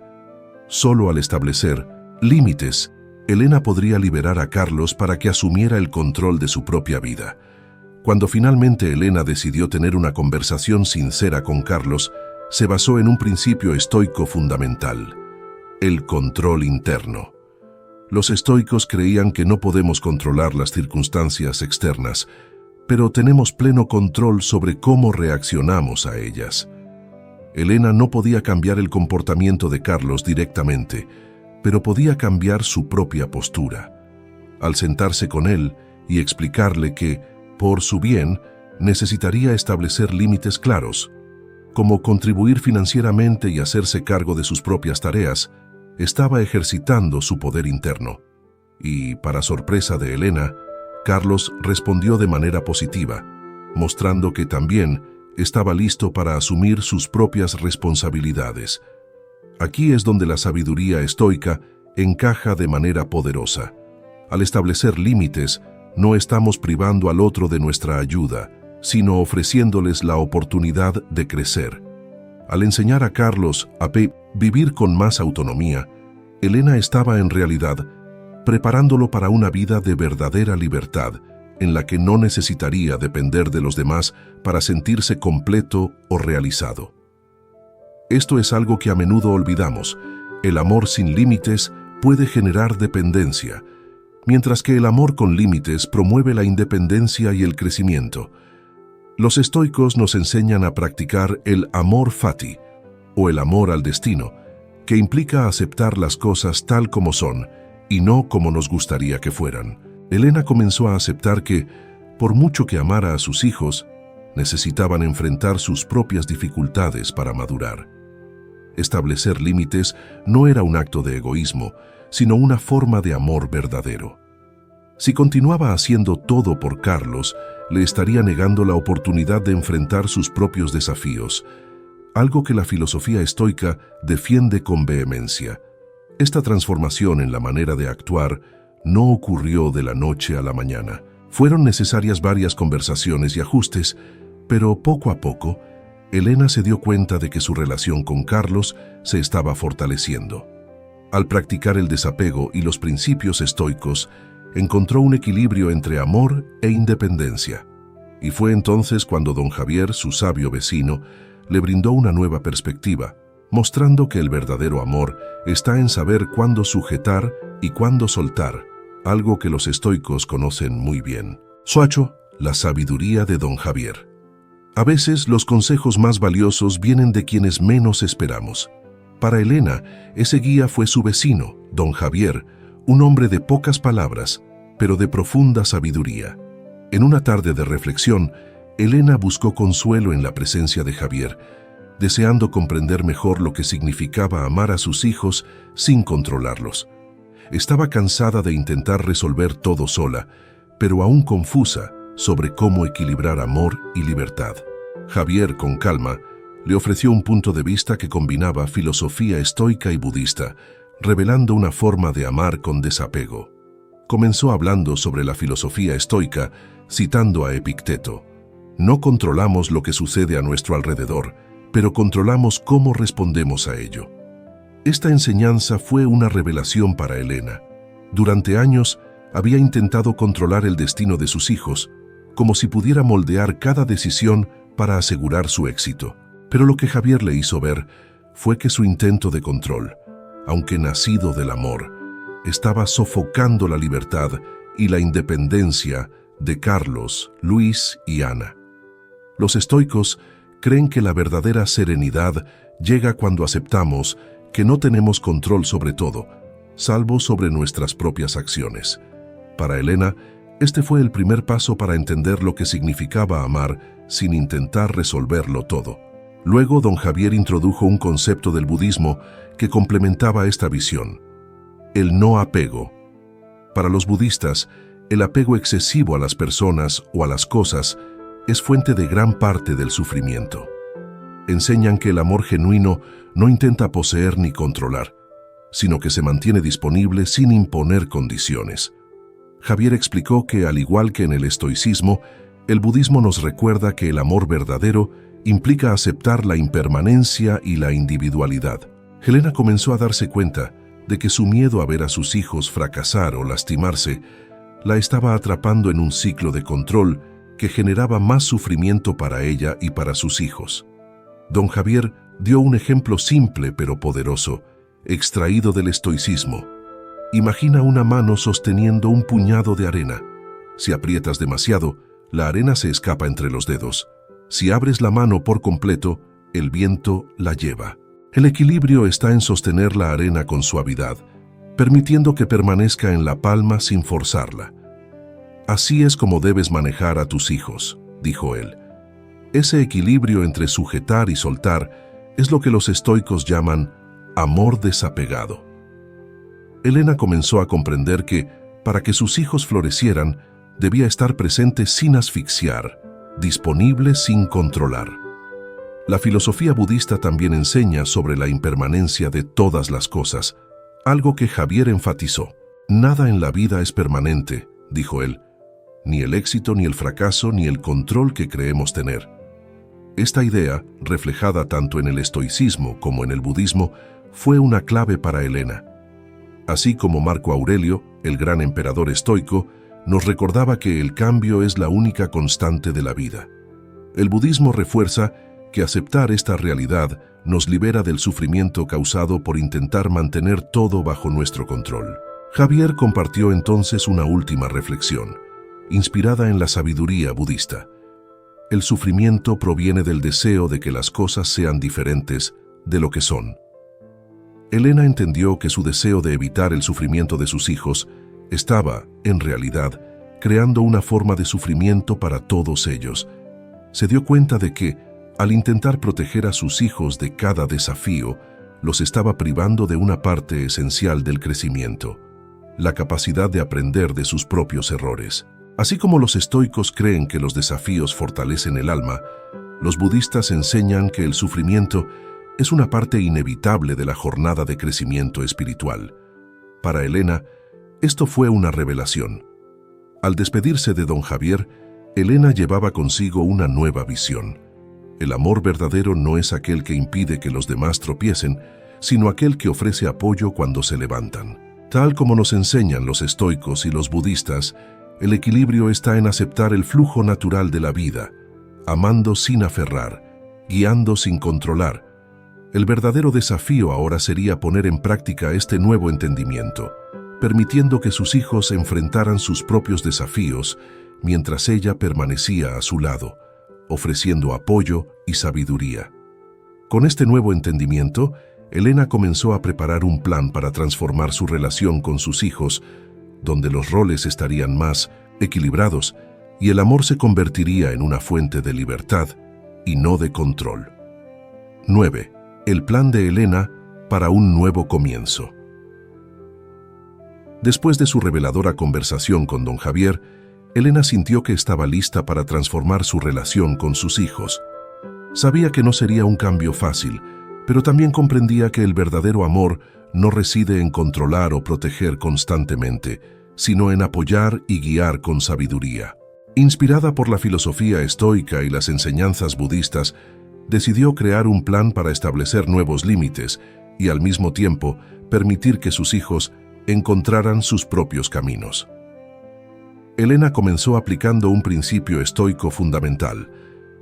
Solo al establecer límites, Elena podría liberar a Carlos para que asumiera el control de su propia vida. Cuando finalmente Elena decidió tener una conversación sincera con Carlos, se basó en un principio estoico fundamental: el control interno. Los estoicos creían que no podemos controlar las circunstancias externas, pero tenemos pleno control sobre cómo reaccionamos a ellas. Elena no podía cambiar el comportamiento de Carlos directamente, pero podía cambiar su propia postura. Al sentarse con él y explicarle que, por su bien, necesitaría establecer límites claros, como contribuir financieramente y hacerse cargo de sus propias tareas, estaba ejercitando su poder interno. Y, para sorpresa de Elena, Carlos respondió de manera positiva, mostrando que también estaba listo para asumir sus propias responsabilidades. Aquí es donde la sabiduría estoica encaja de manera poderosa. Al establecer límites, no estamos privando al otro de nuestra ayuda, sino ofreciéndoles la oportunidad de crecer. Al enseñar a Carlos a vivir con más autonomía, Elena estaba en realidad preparándolo para una vida de verdadera libertad, en la que no necesitaría depender de los demás para sentirse completo o realizado. Esto es algo que a menudo olvidamos. El amor sin límites puede generar dependencia, mientras que el amor con límites promueve la independencia y el crecimiento. Los estoicos nos enseñan a practicar el amor fati, o el amor al destino, que implica aceptar las cosas tal como son y no como nos gustaría que fueran. Elena comenzó a aceptar que, por mucho que amara a sus hijos, necesitaban enfrentar sus propias dificultades para madurar. Establecer límites no era un acto de egoísmo, sino una forma de amor verdadero. Si continuaba haciendo todo por Carlos, le estaría negando la oportunidad de enfrentar sus propios desafíos, algo que la filosofía estoica defiende con vehemencia. Esta transformación en la manera de actuar no ocurrió de la noche a la mañana. Fueron necesarias varias conversaciones y ajustes, pero poco a poco, Elena se dio cuenta de que su relación con Carlos se estaba fortaleciendo. Al practicar el desapego y los principios estoicos, encontró un equilibrio entre amor e independencia. Y fue entonces cuando don Javier, su sabio vecino, le brindó una nueva perspectiva, mostrando que el verdadero amor está en saber cuándo sujetar y cuándo soltar, algo que los estoicos conocen muy bien. Soacho, la sabiduría de don Javier. A veces los consejos más valiosos vienen de quienes menos esperamos. Para Elena, ese guía fue su vecino, don Javier, un hombre de pocas palabras, pero de profunda sabiduría. En una tarde de reflexión, Elena buscó consuelo en la presencia de Javier, deseando comprender mejor lo que significaba amar a sus hijos sin controlarlos. Estaba cansada de intentar resolver todo sola, pero aún confusa sobre cómo equilibrar amor y libertad. Javier, con calma, le ofreció un punto de vista que combinaba filosofía estoica y budista, revelando una forma de amar con desapego. Comenzó hablando sobre la filosofía estoica, citando a Epicteto. No controlamos lo que sucede a nuestro alrededor, pero controlamos cómo respondemos a ello. Esta enseñanza fue una revelación para Elena. Durante años había intentado controlar el destino de sus hijos, como si pudiera moldear cada decisión para asegurar su éxito. Pero lo que Javier le hizo ver fue que su intento de control, aunque nacido del amor, estaba sofocando la libertad y la independencia de Carlos, Luis y Ana. Los estoicos creen que la verdadera serenidad llega cuando aceptamos que no tenemos control sobre todo, salvo sobre nuestras propias acciones. Para Elena, este fue el primer paso para entender lo que significaba amar sin intentar resolverlo todo. Luego, don Javier introdujo un concepto del budismo que complementaba esta visión: el no apego. Para los budistas, el apego excesivo a las personas o a las cosas es fuente de gran parte del sufrimiento. Enseñan que el amor genuino no intenta poseer ni controlar, sino que se mantiene disponible sin imponer condiciones. Javier explicó que, al igual que en el estoicismo, el budismo nos recuerda que el amor verdadero implica aceptar la impermanencia y la individualidad. Helena comenzó a darse cuenta de que su miedo a ver a sus hijos fracasar o lastimarse la estaba atrapando en un ciclo de control que generaba más sufrimiento para ella y para sus hijos. Don Javier dio un ejemplo simple pero poderoso, extraído del estoicismo. Imagina una mano sosteniendo un puñado de arena. Si aprietas demasiado, la arena se escapa entre los dedos. Si abres la mano por completo, el viento la lleva. El equilibrio está en sostener la arena con suavidad, permitiendo que permanezca en la palma sin forzarla. Así es como debes manejar a tus hijos, dijo él. Ese equilibrio entre sujetar y soltar es lo que los estoicos llaman amor desapegado. Helena comenzó a comprender que, para que sus hijos florecieran, debía estar presente sin asfixiar, disponible sin controlar. La filosofía budista también enseña sobre la impermanencia de todas las cosas, algo que Javier enfatizó. Nada en la vida es permanente, dijo él, ni el éxito, ni el fracaso, ni el control que creemos tener. Esta idea, reflejada tanto en el estoicismo como en el budismo, fue una clave para Helena. Así como Marco Aurelio, el gran emperador estoico, nos recordaba que el cambio es la única constante de la vida. El budismo refuerza que aceptar esta realidad nos libera del sufrimiento causado por intentar mantener todo bajo nuestro control. Javier compartió entonces una última reflexión, inspirada en la sabiduría budista. El sufrimiento proviene del deseo de que las cosas sean diferentes de lo que son. Helena entendió que su deseo de evitar el sufrimiento de sus hijos estaba, en realidad, creando una forma de sufrimiento para todos ellos. Se dio cuenta de que, al intentar proteger a sus hijos de cada desafío, los estaba privando de una parte esencial del crecimiento, la capacidad de aprender de sus propios errores. Así como los estoicos creen que los desafíos fortalecen el alma, los budistas enseñan que el sufrimiento es una parte inevitable de la jornada de crecimiento espiritual. Para Helena, esto fue una revelación. Al despedirse de don Javier, Helena llevaba consigo una nueva visión. El amor verdadero no es aquel que impide que los demás tropiecen, sino aquel que ofrece apoyo cuando se levantan. Tal como nos enseñan los estoicos y los budistas, el equilibrio está en aceptar el flujo natural de la vida, amando sin aferrar, guiando sin controlar. El verdadero desafío ahora sería poner en práctica este nuevo entendimiento, permitiendo que sus hijos enfrentaran sus propios desafíos mientras ella permanecía a su lado, ofreciendo apoyo y sabiduría. Con este nuevo entendimiento, Helena comenzó a preparar un plan para transformar su relación con sus hijos, donde los roles estarían más equilibrados y el amor se convertiría en una fuente de libertad y no de control. 9. El plan de Helena para un nuevo comienzo. Después de su reveladora conversación con don Javier, Helena sintió que estaba lista para transformar su relación con sus hijos. Sabía que no sería un cambio fácil, pero también comprendía que el verdadero amor no reside en controlar o proteger constantemente, sino en apoyar y guiar con sabiduría. Inspirada por la filosofía estoica y las enseñanzas budistas, decidió crear un plan para establecer nuevos límites y al mismo tiempo permitir que sus hijos encontraran sus propios caminos. Helena comenzó aplicando un principio estoico fundamental,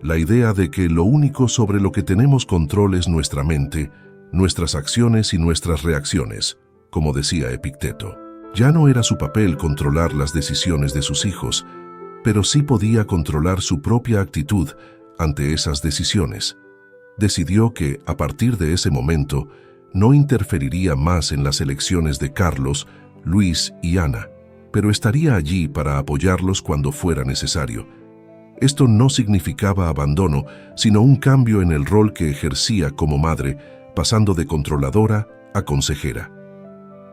la idea de que lo único sobre lo que tenemos control es nuestra mente, nuestras acciones y nuestras reacciones, como decía Epicteto. Ya no era su papel controlar las decisiones de sus hijos, pero sí podía controlar su propia actitud ante esas decisiones. Decidió que, a partir de ese momento, no interferiría más en las elecciones de Carlos, Luis y Ana, pero estaría allí para apoyarlos cuando fuera necesario. Esto no significaba abandono, sino un cambio en el rol que ejercía como madre, pasando de controladora a consejera.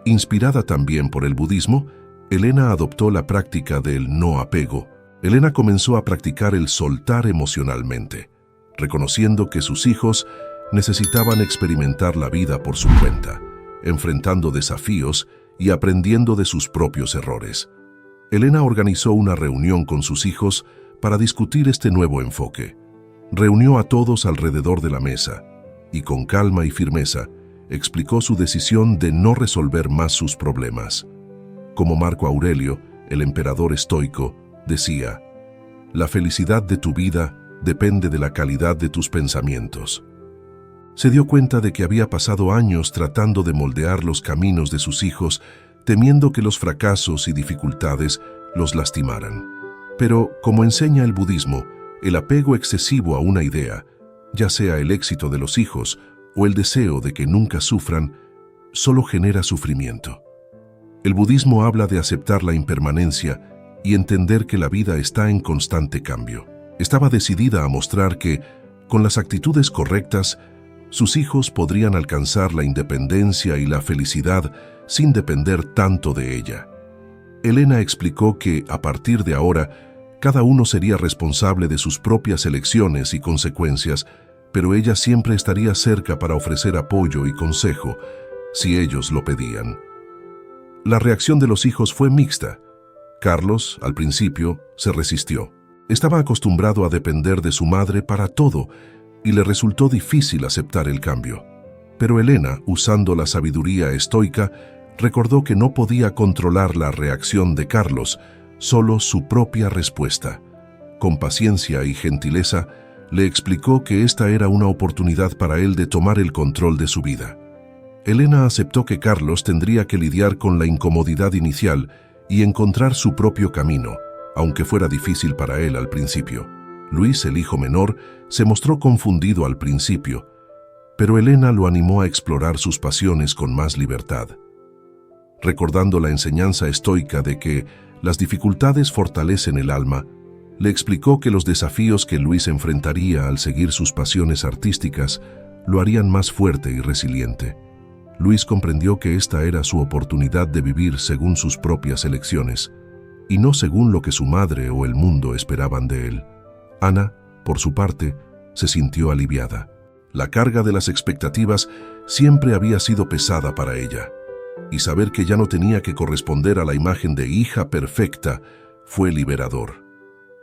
Inspirada también por el budismo, Helena adoptó la práctica del no apego. Helena comenzó a practicar el soltar emocionalmente, reconociendo que sus hijos necesitaban experimentar la vida por su cuenta. enfrentando desafíos y aprendiendo de sus propios errores. Elena organizó una reunión con sus hijos para discutir este nuevo enfoque. Reunió a todos alrededor de la mesa y con calma y firmeza explicó su decisión de no resolver más sus problemas. Como Marco Aurelio, el emperador estoico, decía: «La felicidad de tu vida depende de la calidad de tus pensamientos». Se dio cuenta de que había pasado años tratando de moldear los caminos de sus hijos, temiendo que los fracasos y dificultades los lastimaran. Pero, como enseña el budismo, el apego excesivo a una idea, ya sea el éxito de los hijos o el deseo de que nunca sufran, solo genera sufrimiento. El budismo habla de aceptar la impermanencia y entender que la vida está en constante cambio. Estaba decidida a mostrar que, con las actitudes correctas, sus hijos podrían alcanzar la independencia y la felicidad sin depender tanto de ella. Elena explicó que, a partir de ahora, cada uno sería responsable de sus propias elecciones y consecuencias, pero ella siempre estaría cerca para ofrecer apoyo y consejo, si ellos lo pedían. La reacción de los hijos fue mixta. Carlos, al principio, se resistió. Estaba acostumbrado a depender de su madre para todo, y le resultó difícil aceptar el cambio. Pero Elena, usando la sabiduría estoica, recordó que no podía controlar la reacción de Carlos, solo su propia respuesta. Con paciencia y gentileza, le explicó que esta era una oportunidad para él de tomar el control de su vida. Elena aceptó que Carlos tendría que lidiar con la incomodidad inicial y encontrar su propio camino, aunque fuera difícil para él al principio. Luis, el hijo menor, se mostró confundido al principio, pero Elena lo animó a explorar sus pasiones con más libertad. Recordando la enseñanza estoica de que las dificultades fortalecen el alma, le explicó que los desafíos que Luis enfrentaría al seguir sus pasiones artísticas lo harían más fuerte y resiliente. Luis comprendió que esta era su oportunidad de vivir según sus propias elecciones, y no según lo que su madre o el mundo esperaban de él. Ana, por su parte, se sintió aliviada. La carga de las expectativas siempre había sido pesada para ella, y saber que ya no tenía que corresponder a la imagen de hija perfecta fue liberador.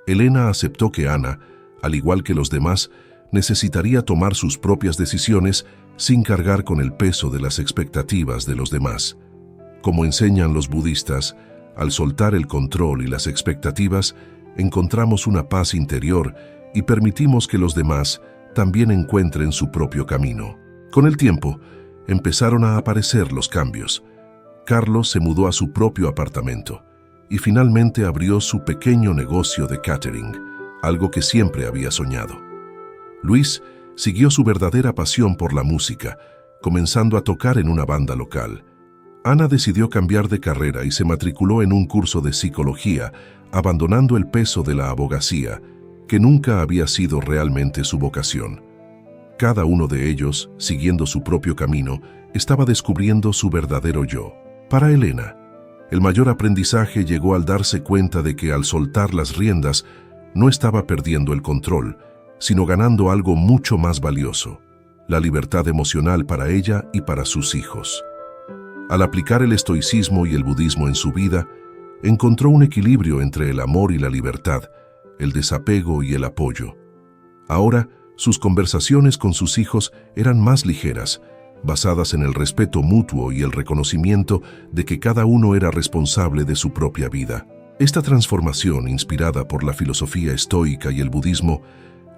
Elena aceptó que Ana, al igual que los demás, necesitaría tomar sus propias decisiones sin cargar con el peso de las expectativas de los demás. Como enseñan los budistas, al soltar el control y las expectativas, encontramos una paz interior y permitimos que los demás también encuentren su propio camino. Con el tiempo, empezaron a aparecer los cambios. Carlos se mudó a su propio apartamento y finalmente abrió su pequeño negocio de catering, algo que siempre había soñado. Luis siguió su verdadera pasión por la música, comenzando a tocar en una banda local. Ana decidió cambiar de carrera y se matriculó en un curso de psicología, abandonando el peso de la abogacía, que nunca había sido realmente su vocación. Cada uno de ellos, siguiendo su propio camino, estaba descubriendo su verdadero yo. Para Elena, el mayor aprendizaje llegó al darse cuenta de que al soltar las riendas no estaba perdiendo el control, sino ganando algo mucho más valioso: la libertad emocional para ella y para sus hijos. Al aplicar el estoicismo y el budismo en su vida, encontró un equilibrio entre el amor y la libertad, el desapego y el apoyo. Ahora, sus conversaciones con sus hijos eran más ligeras, basadas en el respeto mutuo y el reconocimiento de que cada uno era responsable de su propia vida. Esta transformación, inspirada por la filosofía estoica y el budismo,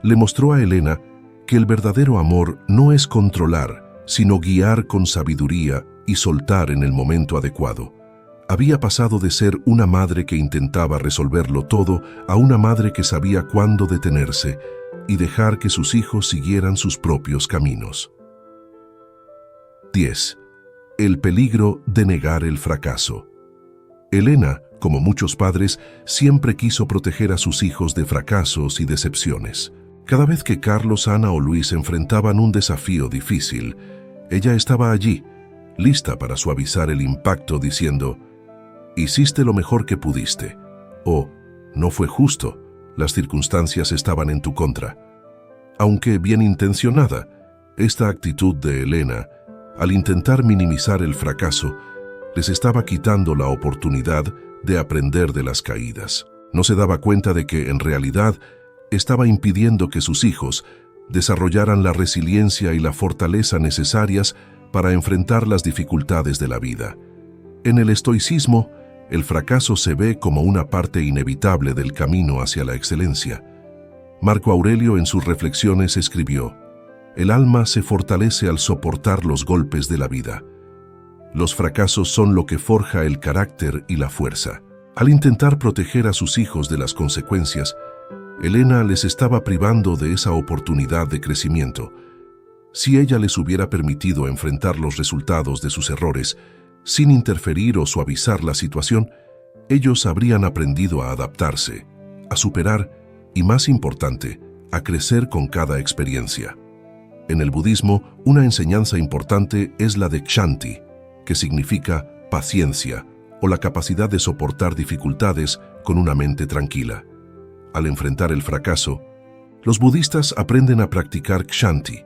le mostró a Elena que el verdadero amor no es controlar, sino guiar con sabiduría y soltar en el momento adecuado. Había pasado de ser una madre que intentaba resolverlo todo a una madre que sabía cuándo detenerse y dejar que sus hijos siguieran sus propios caminos. 10. El peligro de negar el fracaso. Elena, como muchos padres, siempre quiso proteger a sus hijos de fracasos y decepciones. Cada vez que Carlos, Ana o Luis enfrentaban un desafío difícil, ella estaba allí, lista para suavizar el impacto diciendo: «Hiciste lo mejor que pudiste», o «No fue justo, las circunstancias estaban en tu contra». Aunque bien intencionada, esta actitud de Elena Al intentar minimizar el fracaso, les estaba quitando la oportunidad de aprender de las caídas. No se daba cuenta de que, en realidad, estaba impidiendo que sus hijos desarrollaran la resiliencia y la fortaleza necesarias para enfrentar las dificultades de la vida. En el estoicismo, el fracaso se ve como una parte inevitable del camino hacia la excelencia. Marco Aurelio en sus reflexiones escribió: «El alma se fortalece al soportar los golpes de la vida. Los fracasos son lo que forja el carácter y la fuerza». Al intentar proteger a sus hijos de las consecuencias, Elena les estaba privando de esa oportunidad de crecimiento. Si ella les hubiera permitido enfrentar los resultados de sus errores, sin interferir o suavizar la situación, ellos habrían aprendido a adaptarse, a superar y, más importante, a crecer con cada experiencia. En el budismo, una enseñanza importante es la de Kshanti, que significa paciencia o la capacidad de soportar dificultades con una mente tranquila. Al enfrentar el fracaso, los budistas aprenden a practicar Kshanti,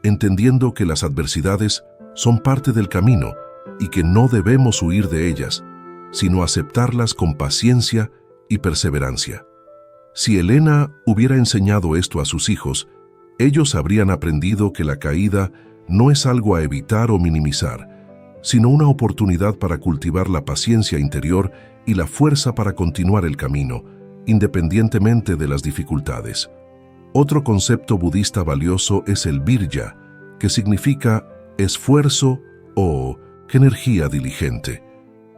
entendiendo que las adversidades son parte del camino y que no debemos huir de ellas, sino aceptarlas con paciencia y perseverancia. Si Elena hubiera enseñado esto a sus hijos, ellos habrían aprendido que la caída no es algo a evitar o minimizar, sino una oportunidad para cultivar la paciencia interior y la fuerza para continuar el camino, independientemente de las dificultades. Otro concepto budista valioso es el virya, que significa esfuerzo o energía diligente.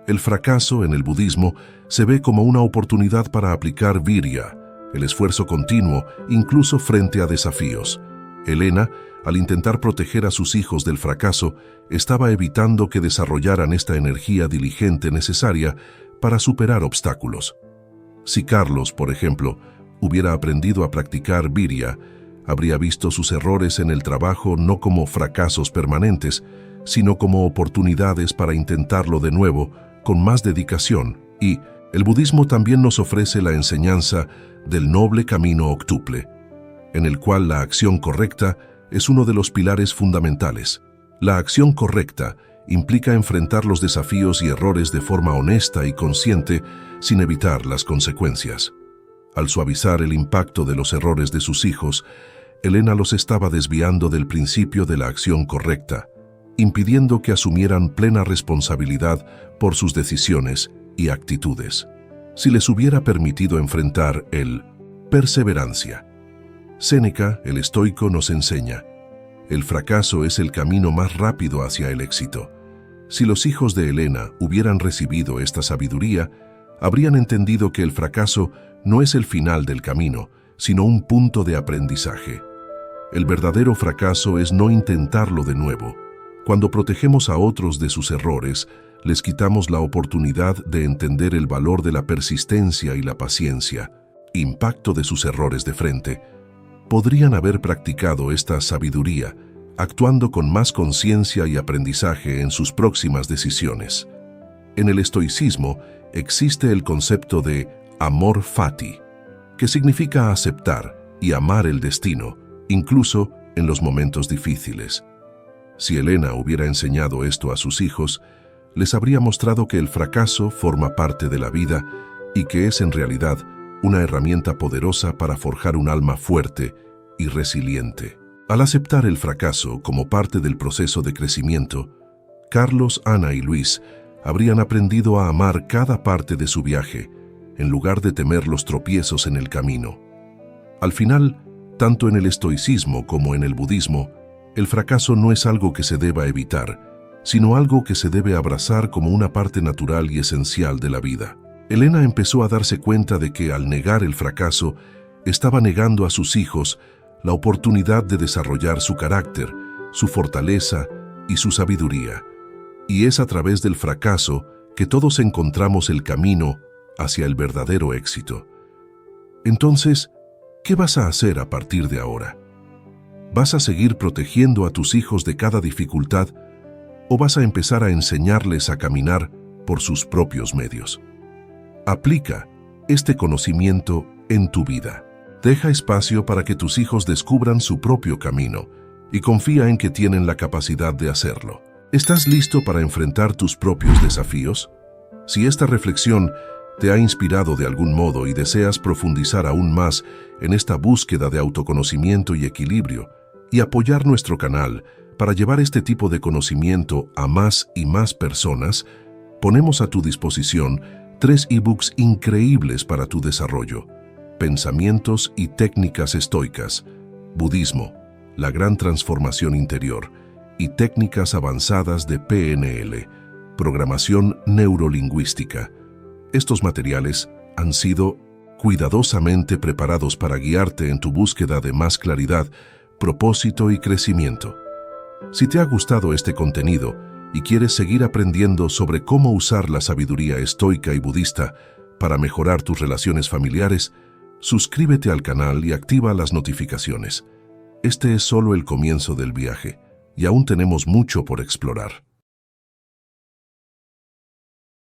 El fracaso en el budismo se ve como una oportunidad para aplicar virya, el esfuerzo continuo, incluso frente a desafíos. Elena, al intentar proteger a sus hijos del fracaso, estaba evitando que desarrollaran esta energía diligente necesaria para superar obstáculos. Si Carlos, por ejemplo, hubiera aprendido a practicar virya, habría visto sus errores en el trabajo no como fracasos permanentes, sino como oportunidades para intentarlo de nuevo, con más dedicación. Y el budismo también nos ofrece la enseñanza del noble camino octuple, en el cual la acción correcta es uno de los pilares fundamentales. La acción correcta implica enfrentar los desafíos y errores de forma honesta y consciente, sin evitar las consecuencias. Al suavizar el impacto de los errores de sus hijos, Elena los estaba desviando del principio de la acción correcta, impidiendo que asumieran plena responsabilidad por sus decisiones y actitudes. Si les hubiera permitido enfrentar el perseverancia. Séneca, el estoico, nos enseña: el fracaso es el camino más rápido hacia el éxito. Si los hijos de Elena hubieran recibido esta sabiduría, habrían entendido que el fracaso no es el final del camino, sino un punto de aprendizaje. El verdadero fracaso es no intentarlo de nuevo. Cuando protegemos a otros de sus errores, les quitamos la oportunidad de entender el valor de la persistencia y la paciencia, impacto de sus errores de frente. Podrían haber practicado esta sabiduría, actuando con más conciencia y aprendizaje en sus próximas decisiones. En el estoicismo existe el concepto de amor fati, que significa aceptar y amar el destino, incluso en los momentos difíciles. Si Elena hubiera enseñado esto a sus hijos, les habría mostrado que el fracaso forma parte de la vida y que es en realidad una herramienta poderosa para forjar un alma fuerte y resiliente. Al aceptar el fracaso como parte del proceso de crecimiento, Carlos, Ana y Luis habrían aprendido a amar cada parte de su viaje, en lugar de temer los tropiezos en el camino. Al final, tanto en el estoicismo como en el budismo, el fracaso no es algo que se deba evitar, sino algo que se debe abrazar como una parte natural y esencial de la vida. Elena empezó a darse cuenta de que al negar el fracaso, estaba negando a sus hijos la oportunidad de desarrollar su carácter, su fortaleza y su sabiduría. Y es a través del fracaso que todos encontramos el camino hacia el verdadero éxito. Entonces, ¿qué vas a hacer a partir de ahora? ¿Vas a seguir protegiendo a tus hijos de cada dificultad o vas a empezar a enseñarles a caminar por sus propios medios? Aplica este conocimiento en tu vida. Deja espacio para que tus hijos descubran su propio camino y confía en que tienen la capacidad de hacerlo. ¿Estás listo para enfrentar tus propios desafíos? Si esta reflexión te ha inspirado de algún modo y deseas profundizar aún más en esta búsqueda de autoconocimiento y equilibrio, y apoyar nuestro canal para llevar este tipo de conocimiento a más y más personas, ponemos a tu disposición 3 ebooks increíbles para tu desarrollo: Pensamientos y técnicas estoicas, Budismo, la gran transformación interior, y técnicas avanzadas de PNL, programación neurolingüística. Estos materiales han sido cuidadosamente preparados para guiarte en tu búsqueda de más claridad, propósito y crecimiento. Si te ha gustado este contenido y quieres seguir aprendiendo sobre cómo usar la sabiduría estoica y budista para mejorar tus relaciones familiares, suscríbete al canal y activa las notificaciones. Este es solo el comienzo del viaje y aún tenemos mucho por explorar.